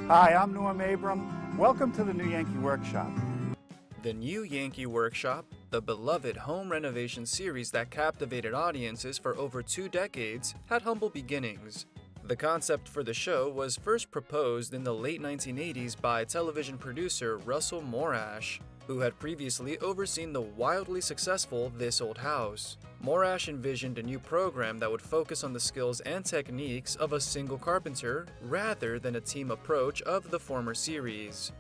Hi, I'm Norm Abram. Welcome to the new Yankee Workshop. The new Yankee Workshop, the beloved home renovation series that captivated audiences for over 2 decades, had humble beginnings. The concept for the show was first proposed in the late 1980s by television producer Russell Morash, who had previously overseen the wildly successful This Old House. Morash envisioned a new program that would focus on the skills and techniques of a single carpenter rather than a team approach of the former series.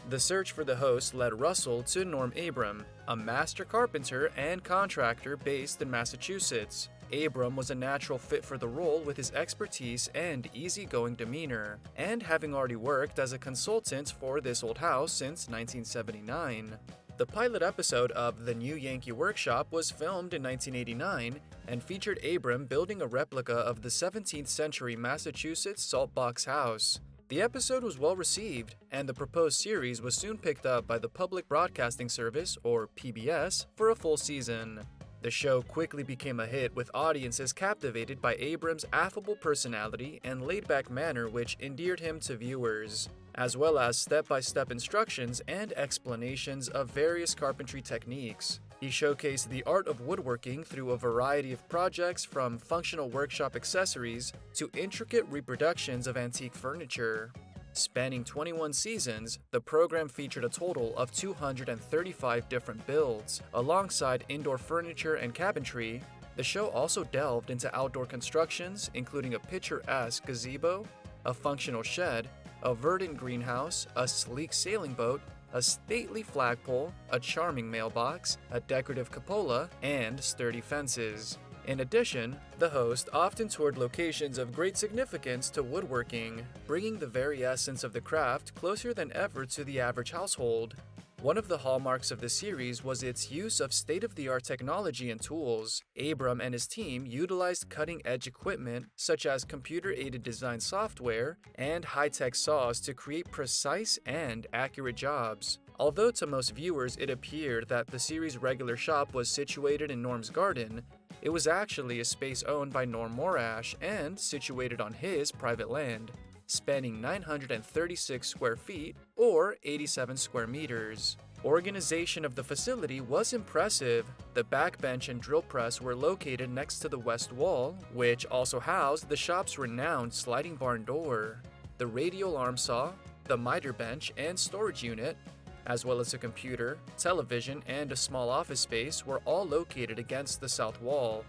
The search for the host led Russell to Norm Abram, a master carpenter and contractor based in Massachusetts. Abram was a natural fit for the role with his expertise and easygoing demeanor, and having already worked as a consultant for This Old House since 1979. The pilot episode of The New Yankee Workshop was filmed in 1989 and featured Abram building a replica of the 17th century Massachusetts saltbox house. The episode was well received, and the proposed series was soon picked up by the Public Broadcasting Service, or PBS, for a full season. The show quickly became a hit, with audiences captivated by Abram's affable personality and laid-back manner, which endeared him to viewers, as well as step-by-step instructions and explanations of various carpentry techniques. He showcased the art of woodworking through a variety of projects, from functional workshop accessories to intricate reproductions of antique furniture. Spanning 21 seasons, the program featured a total of 235 different builds. Alongside indoor furniture and cabinetry, the show also delved into outdoor constructions, including a picturesque gazebo, a functional shed, a verdant greenhouse, a sleek sailing boat, a stately flagpole, a charming mailbox, a decorative cupola, and sturdy fences. In addition, the host often toured locations of great significance to woodworking, bringing the very essence of the craft closer than ever to the average household. One of the hallmarks of the series was its use of state-of-the-art technology and tools. Abram and his team utilized cutting-edge equipment such as computer-aided design software and high-tech saws to create precise and accurate jobs. Although to most viewers it appeared that the series' regular shop was situated in Norm's garden, it was actually a space owned by Norm Morash and situated on his private land, spanning 936 square feet or 87 square meters. Organization of the facility was impressive. The backbench and drill press were located next to the west wall, which also housed the shop's renowned sliding barn door. The radial arm saw, the miter bench and storage unit, as well as a computer, television, and a small office space were all located against the south wall.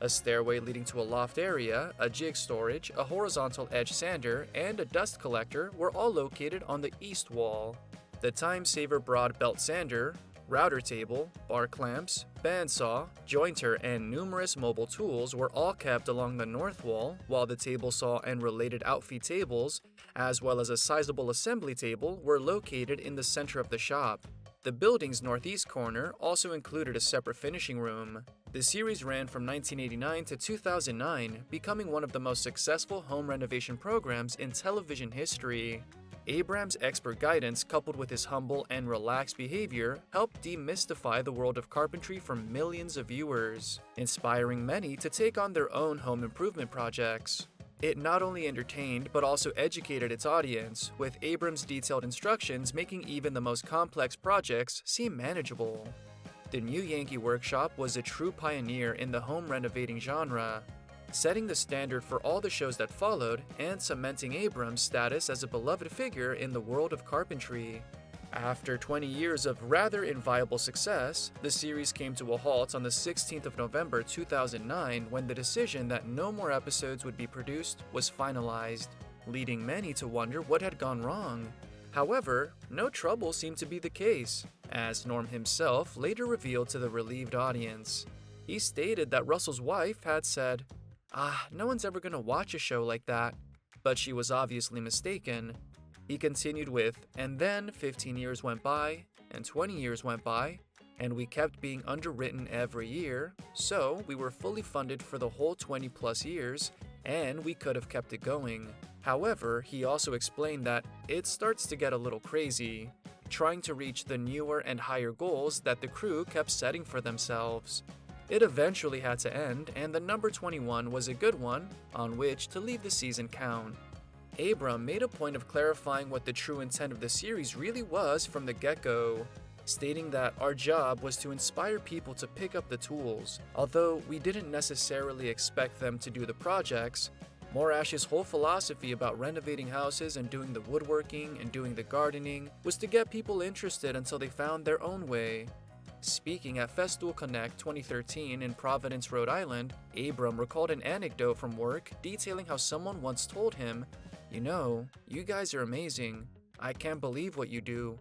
A stairway leading to a loft area, a jig storage, a horizontal edge sander, and a dust collector were all located on the east wall. The time-saver broad belt sander, router table, bar clamps, bandsaw, jointer, and numerous mobile tools were all kept along the north wall, while the table saw and related outfeed tables, as well as a sizable assembly table, were located in the center of the shop. The building's northeast corner also included a separate finishing room. The series ran from 1989 to 2009, becoming one of the most successful home renovation programs in television history. Abram's expert guidance, coupled with his humble and relaxed behavior, helped demystify the world of carpentry for millions of viewers, inspiring many to take on their own home improvement projects. It not only entertained but also educated its audience, with Abram's detailed instructions making even the most complex projects seem manageable. The new Yankee Workshop was a true pioneer in the home renovating genre, setting the standard for all the shows that followed and cementing Abram's status as a beloved figure in the world of carpentry. After 20 years of rather inviolable success, the series came to a halt on the 16th of November 2009 when the decision that no more episodes would be produced was finalized, leading many to wonder what had gone wrong. However, no trouble seemed to be the case, as Norm himself later revealed to the relieved audience. He stated that Russell's wife had said, no one's ever gonna watch a show like that, but she was obviously mistaken. He continued with, and then 15 years went by, and 20 years went by, and we kept being underwritten every year, so we were fully funded for the whole 20 plus years, and we could have kept it going. However, he also explained that it starts to get a little crazy, trying to reach the newer and higher goals that the crew kept setting for themselves. It eventually had to end, and the number 21 was a good one on which to leave the season count. Abram made a point of clarifying what the true intent of the series really was from the get-go, stating that our job was to inspire people to pick up the tools. Although we didn't necessarily expect them to do the projects, Morash's whole philosophy about renovating houses and doing the woodworking and doing the gardening was to get people interested until they found their own way. Speaking at Festool Connect 2013 in Providence, Rhode Island, Abram recalled an anecdote from work detailing how someone once told him, "You know, you guys are amazing. I can't believe what you do.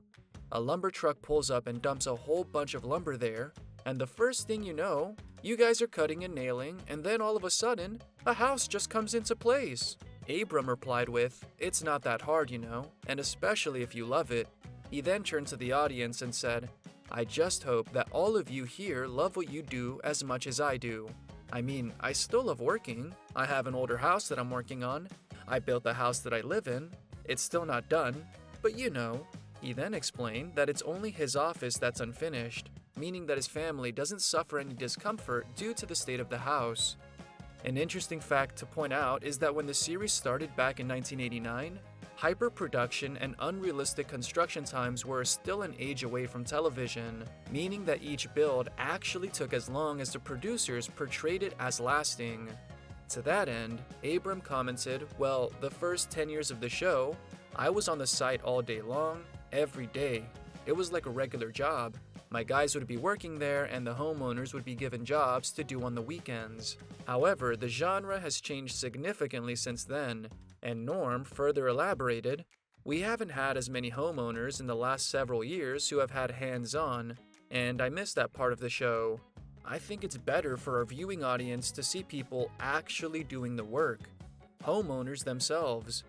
A lumber truck pulls up and dumps a whole bunch of lumber there, and the first thing you know, you guys are cutting and nailing, and then all of a sudden, a house just comes into place." Abram replied with, "It's not that hard, you know, and especially if you love it." He then turned to the audience and said, "I just hope that all of you here love what you do as much as I do. I mean, I still love working. I have an older house that I'm working on. I built the house that I live in. It's still not done, but you know." He then explained that it's only his office that's unfinished, meaning that his family doesn't suffer any discomfort due to the state of the house. An interesting fact to point out is that when the series started back in 1989, hyper-production and unrealistic construction times were still an age away from television, meaning that each build actually took as long as the producers portrayed it as lasting. To that end, Abram commented, "Well, the first 10 years of the show, I was on the site all day long, every day. It was like a regular job. My guys would be working there and the homeowners would be given jobs to do on the weekends." However, the genre has changed significantly since then, and Norm further elaborated, "We haven't had as many homeowners in the last several years who have had hands-on, and I miss that part of the show. I think it's better for our viewing audience to see people actually doing the work, homeowners themselves.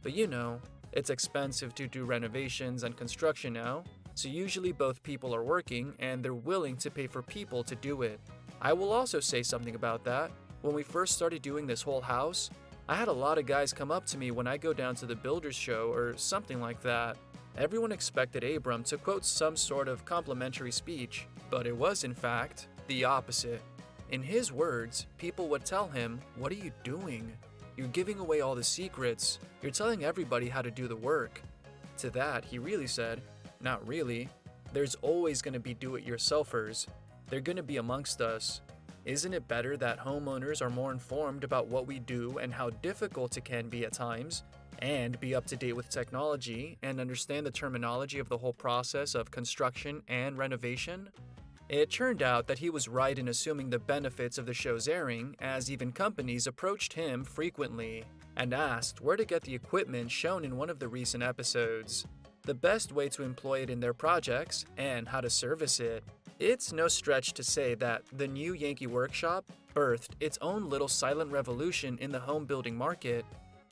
But you know, it's expensive to do renovations and construction now, so usually both people are working and they're willing to pay for people to do it. I will also say something about that. When we first started doing this whole house, I had a lot of guys come up to me when I go down to the builder's show or something like that. Everyone expected Abram to quote some sort of complimentary speech, but it was in fact the opposite. In his words, people would tell him, "What are you doing? You're giving away all the secrets. You're telling everybody how to do the work." To that, he really said, "Not really. There's always going to be do-it-yourselfers. They're going to be amongst us. Isn't it better that homeowners are more informed about what we do and how difficult it can be at times, and be up to date with technology and understand the terminology of the whole process of construction and renovation?" It turned out that he was right in assuming the benefits of the show's airing, as even companies approached him frequently and asked where to get the equipment shown in one of the recent episodes, the best way to employ it in their projects, and how to service it. It's no stretch to say that the new Yankee Workshop birthed its own little silent revolution in the home building market,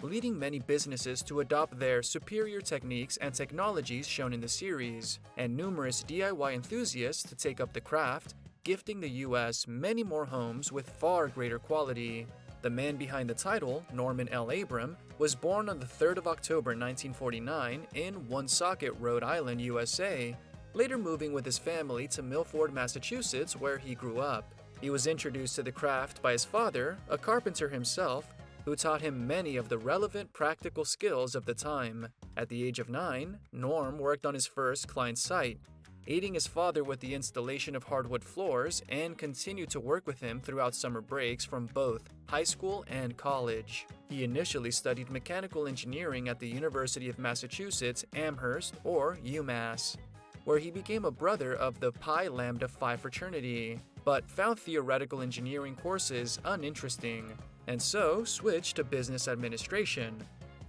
leading many businesses to adopt their superior techniques and technologies shown in the series, and numerous DIY enthusiasts to take up the craft, gifting the US many more homes with far greater quality. The man behind the title, Norman L. Abram, was born on the 3rd of October 1949 in Woonsocket, Rhode Island, USA, later moving with his family to Milford, Massachusetts, where he grew up. He was introduced to the craft by his father, a carpenter himself, who taught him many of the relevant practical skills of the time. At the age of 9, Norm worked on his first client site, aiding his father with the installation of hardwood floors, and continued to work with him throughout summer breaks from both high school and college. He initially studied mechanical engineering at the University of Massachusetts Amherst, or UMass, where he became a brother of the Pi Lambda Phi fraternity, but found theoretical engineering courses uninteresting, and so switched to business administration.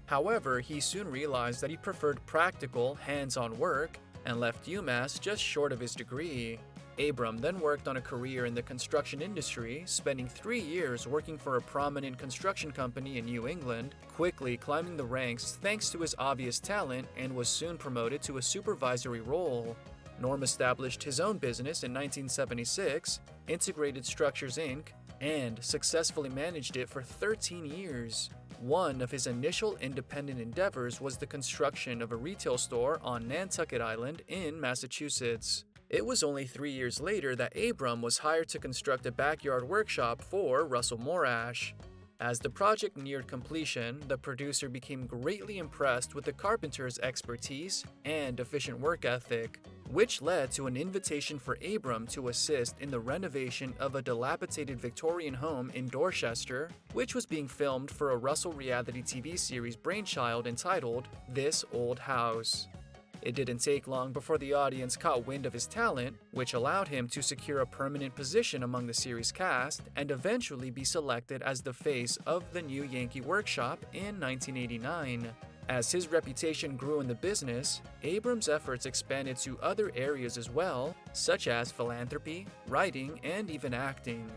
However, he soon realized that he preferred practical, hands-on work and left UMass just short of his degree. Abram then worked on a career in the construction industry, spending 3 years working for a prominent construction company in New England, quickly climbing the ranks thanks to his obvious talent, and was soon promoted to a supervisory role. Norm established his own business in 1976, Integrated Structures Inc., and successfully managed it for 13 years. One of his initial independent endeavors was the construction of a retail store on Nantucket Island in Massachusetts. It was only 3 years later that Abram was hired to construct a backyard workshop for Russell Morash. As the project neared completion, the producer became greatly impressed with the carpenter's expertise and efficient work ethic, which led to an invitation for Abram to assist in the renovation of a dilapidated Victorian home in Dorchester, which was being filmed for a Russell reality TV series brainchild entitled This Old House. It didn't take long before the audience caught wind of his talent, which allowed him to secure a permanent position among the series cast and eventually be selected as the face of the new Yankee Workshop in 1989. As his reputation grew in the business, Abram's efforts expanded to other areas as well, such as philanthropy, writing, and even acting.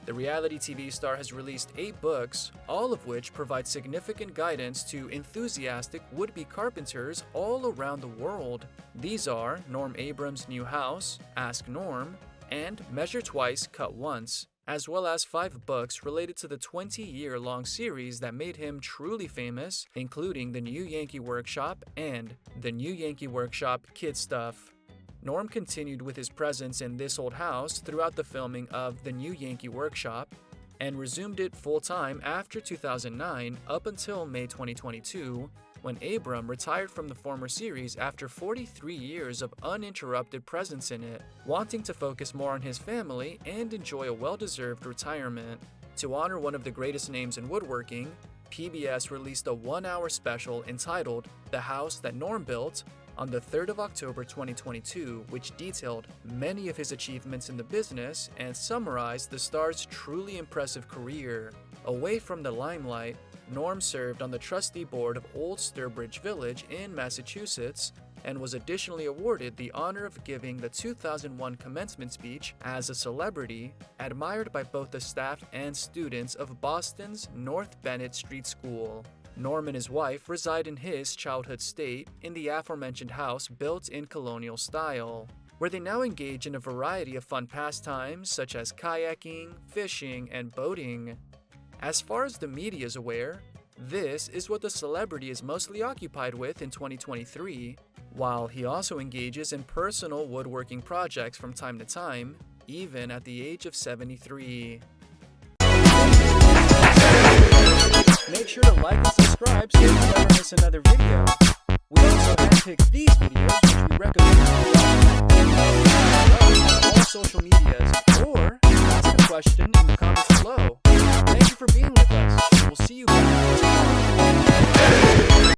The reality TV star has released 8 books, all of which provide significant guidance to enthusiastic would-be carpenters all around the world. These are Norm Abram's New House, Ask Norm, and Measure Twice, Cut Once, as well as 5 books related to the 20-year-long series that made him truly famous, including The New Yankee Workshop and The New Yankee Workshop Kid Stuff. Norm continued with his presence in This Old House throughout the filming of The New Yankee Workshop and resumed it full-time after 2009 up until May 2022, when Abram retired from the former series after 43 years of uninterrupted presence in it, wanting to focus more on his family and enjoy a well-deserved retirement. To honor one of the greatest names in woodworking, PBS released a 1-hour special entitled The House That Norm Built on the 3rd of October 2022, which detailed many of his achievements in the business and summarized the star's truly impressive career. Away from the limelight, Norm served on the trustee board of Old Sturbridge Village in Massachusetts and was additionally awarded the honor of giving the 2001 commencement speech as a celebrity, admired by both the staff and students of Boston's North Bennett Street School. Norm and his wife reside in his childhood state in the aforementioned house built in colonial style, where they now engage in a variety of fun pastimes such as kayaking, fishing, and boating. As far as the media is aware, this is what the celebrity is mostly occupied with in 2023, while he also engages in personal woodworking projects from time to time, even at the age of 73. Make sure to like and subscribe so you never miss another video. We also handpick these videos, which we recommend on all social medias, or ask a question in